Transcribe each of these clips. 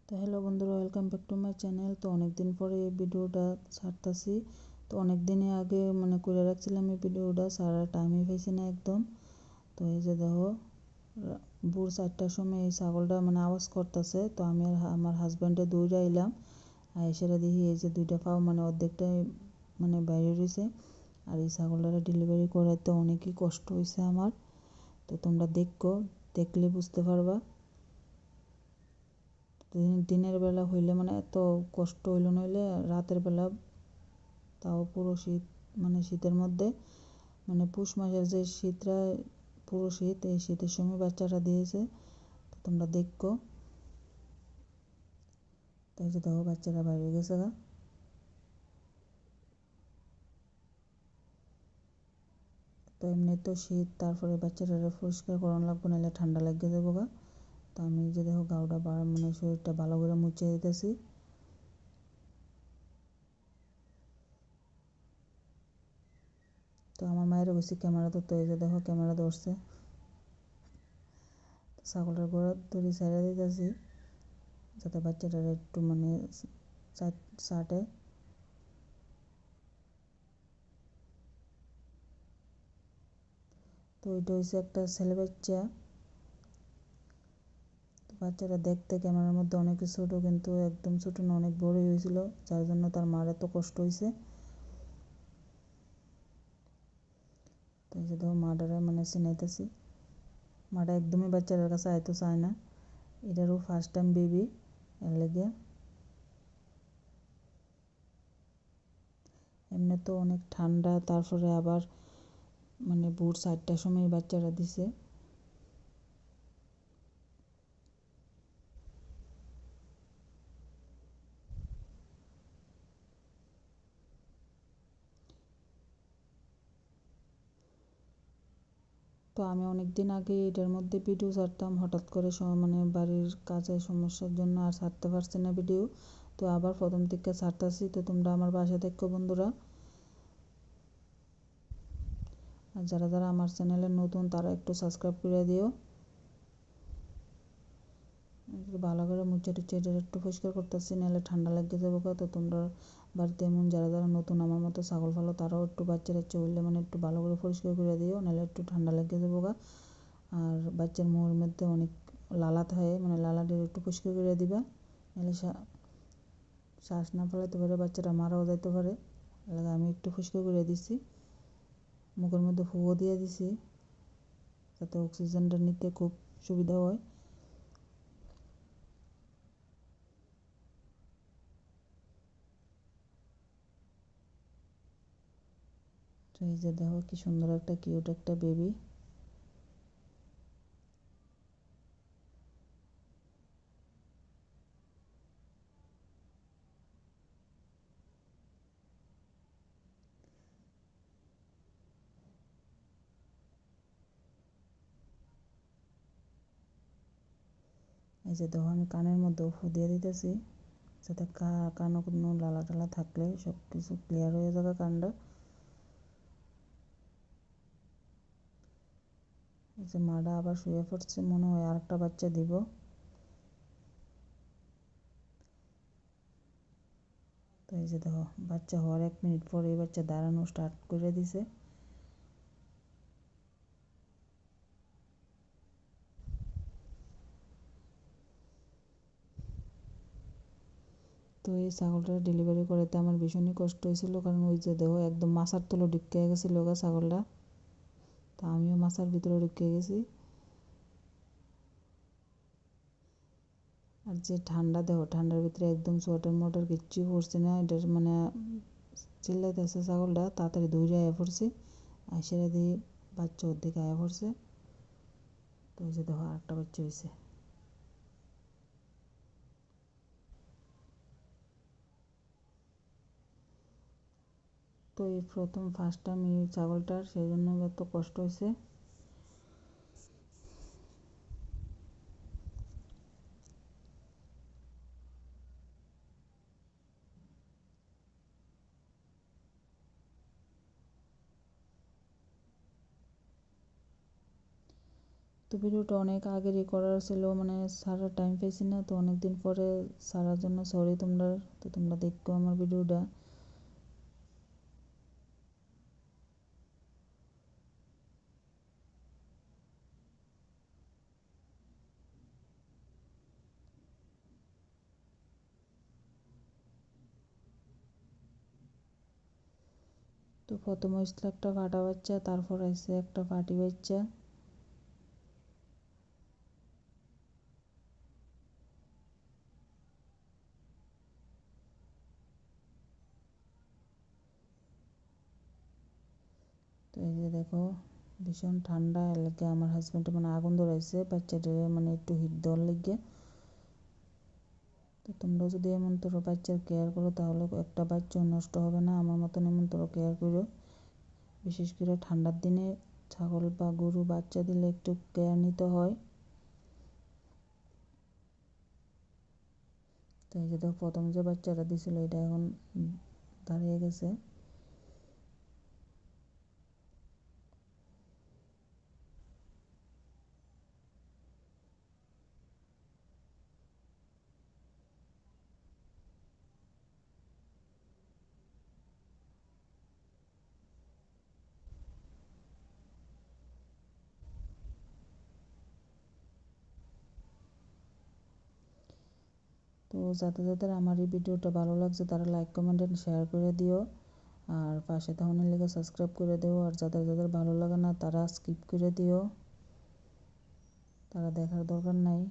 তো হ্যালো বন্ধুরা, welcome back to my channel. তো অনেক দিন পরে এই ভিডিওটা ছাড়তাছি। তো অনেক দিনে আগে করে রাখছিলাম এই ভিডিওটা, সারা টাইমই পাইছি না একদম। তো এই যে দেখো, ভোর 4টার সময় এই ছাগলটা আওয়াজ করতেছে। তো আমি আর আমার হাজব্যান্ডে দৌড়ে আইলাম, আর এসে দেখি এই যে দুইটা পাও অর্ধেকটাই বাইরে রয়েছে। আর এই ছাগলটা ডেলিভারি করাইতে অনেকই কষ্ট হয়েছে আমার। তো তোমরা দেখলে বুঝতে পারবা। দিনের বেলা হইলে এত কষ্ট হইল, নইলে রাতের বেলা তাও পুরো শীত, শীতের মধ্যে পুষ মাসের যে শীতটা, পুরো শীত, এই শীতের সময় বাচ্চারা দিয়েছে। তো তোমরা দেখো। তাই যে দেখো, বাচ্চারা বাইরে গেছে গা। তো এমনি তো শীত, তারপরে বাচ্চারা পরিষ্কার করানো লাগবে, নাহলে ঠান্ডা লেগে যাবো গা। তো আমি যে দেখো গাউটা শরীরটা ভালো করে মুছে দিতেছি। তো আমার মায়ের বসে ক্যামেরা ধরতে, এই যে দেখো ক্যামেরা ধরছে। ছাগলের গোড়া দড়ি ছেড়ে দিতেছি, যাতে বাচ্চাটা একটু চাটে। তো ওইটা হচ্ছে একটা ছেলে বাচ্চা। বাচ্চাটা দেখতে ক্যামেরার মধ্যে অনেক ছোটো, কিন্তু একদম ছোটো না, অনেক বড়ই হয়েছিল, যার জন্য তার মার এত কষ্ট হয়েছে। তো এই যে দেখো মাটারে চিনাইতেছি। মাটা একদমই বাচ্চাটার কাছে আইতো চায় না। এটারও ফার্স্ট টাইম বেবি, এর লেগে। এমনি তো অনেক ঠান্ডা, তারপরে আবার ভোর 4টার সময় বাচ্চারা দিছে। তো আমি অনেক দিন আগে এটার মধ্যে ভিডিও ছাড়তাম, হঠাৎ করে বাড়ির কাজের সমস্যার জন্য আর ছাড়তে পারছি না ভিডিও। তো আবার প্রথম থেকে ছাড়তাছি। তো তোমরা আমার বাসা দেখো বন্ধুরা। আর যারা যারা আমার চ্যানেলে নতুন, তারা একটু সাবস্ক্রাইব করে দিও। ভালো করে মুছে টুচ্ছে এটা একটু পরিষ্কার করতেছি, নাহলে ঠান্ডা লেগে যাবো। তো তোমরা বাড়িতে এমন যারা যারা নতুন আমার মতো ছাগল ফালো, তারাও একটু বাচ্চা টাচ্চা হইলে একটু ভালো করে পরিষ্কার করে দিও, নাহলে একটু ঠান্ডা লেগে যাবো। আর বাচ্চার মুখের মধ্যে অনেক লালা থাকে, লালাটা একটু পরিষ্কার করে দিবা, নাহলে শ্বাস না ফেলাতে পারে, বাচ্চাটা মারাও যেতে পারে। আমি একটু পরিষ্কার করে দিছি, মুখের মধ্যে ফুঁকো দিয়ে দিছি, যাতে অক্সিজেনটা নিতে খুব সুবিধা হয়। তো এই যে দেখো কি সুন্দর একটা কিউট একটা বেবি। এই যে দেখো, আমি কানের মধ্যেও ফু দিয়ে দিতেছি, যাতে কানও কোনো লালা টালা থাকলে সব কিছু ক্লিয়ার হয়ে যাবে কানটা। এই যে মাটা আবার শুয়ে পড়ছে, মনে হয় আর একটা বাচ্চা দিব। তো এই যে দেখো, বাচ্চা হওয়ার 1 মিনিট পর এই বাচ্চা দাঁড়ানো স্টার্ট করে দিছে। তো এই ছাগলটা ডেলিভারি করাতে আমার ভীষণই কষ্ট হয়েছিল, কারণ ওই যে দেখো একদম মাথার তলে ঢুকে গেছিলো ছাগলটা। তা আমিও মাথার ভিতরে ঢুকে গেছি। আর যে ঠান্ডা, দেখো ঠান্ডার ভিতরে একদম সোয়েটার মোটার কিচ্ছু পরছি না। এটার চিল্লাইতেছে ছাগলটা, তাড়াতাড়ি দৌড়ে আয়া পড়ছি, আর সেটা দিয়ে বাচ্চা ওর দিকে আয়া পড়ছে। তো ওই যে দেখো আরেকটা বাচ্চা হয়েছে। তো এই প্রথম ফার্স্ট টাইম এই ছাগলটার, সেই জন্য এত কষ্ট হয়েছে। তো তো ভিডিওটা অনেক আগেরই করার ছিল, মানে সারা টাইম পেয়েছি না, তো অনেক দিন পরে সারার জন্য সরি তোমরা। তো তোমরা দেখো আমার ভিডিওটা। তো প্রথম হয়েছিল একটা ফাটা বাচ্চা, তারপর আসছে একটা পাটি বাচ্চা। তো এই যে দেখো ভীষণ ঠান্ডা এলাকা, আমার হাজব্যান্ডে মানে আগুন ধরাইছে বাচ্চাটা, মানে একটু হিট দেওয়ার লেগে। তো তোমরাও যদি এমন তোর বাচ্চার কেয়ার করো তাহলে একটা বাচ্চা নষ্ট হবে না, আমার মতন এমন তোর কেয়ার করো। বিশেষ করে ঠান্ডার দিনে ছাগল বা গরু বাচ্চা দিলে একটু কেয়ার নিতে হয়। তো এই যে দেখো প্রথম যে বাচ্চাটা দিছিল এটা এখন দাঁড়িয়ে গেছে। তো যাদের আমার এই ভিডিওটা ভালো লাগছে তারা লাইক কমেন্ট এন্ড শেয়ার করে দিও, আর পাশে থাকুনের লেগে সাবস্ক্রাইব করে দিও। আর যাদের ভালো লাগে না তারা স্কিপ করে দিও, তারা দেখার দরকার নাই।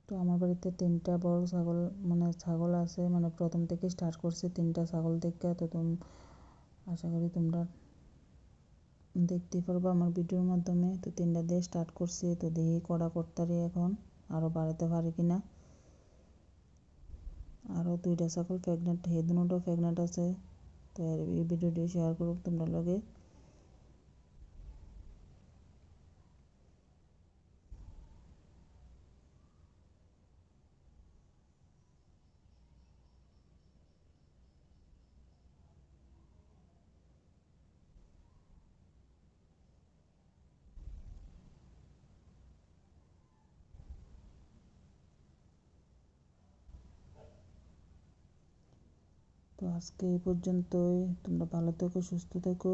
তো আমার বাড়িতে 3টা বড় ছাগল, মানে ছাগল আছে, মানে প্রথম থেকে স্টার্ট করছি 3টা ছাগল থেকে। তো আশা করি তোমরা দেখতে পারবো আমার ভিডিওর মাধ্যমে। তো 3টা দিয়ে স্টার্ট করছি, তো দেখি কড়া করতারি এখন আরও বাড়াতে পারি কিনা। আরও 2টা ছাগল প্রেগনেন্ট, হে দুটোও প্রেগনেন্ট আছে। তো এই ভিডিওটি শেয়ার করব তোমরা লগে। তো আজকে এই পর্যন্তই, তোমরা ভালো থেকো, সুস্থ থেকো।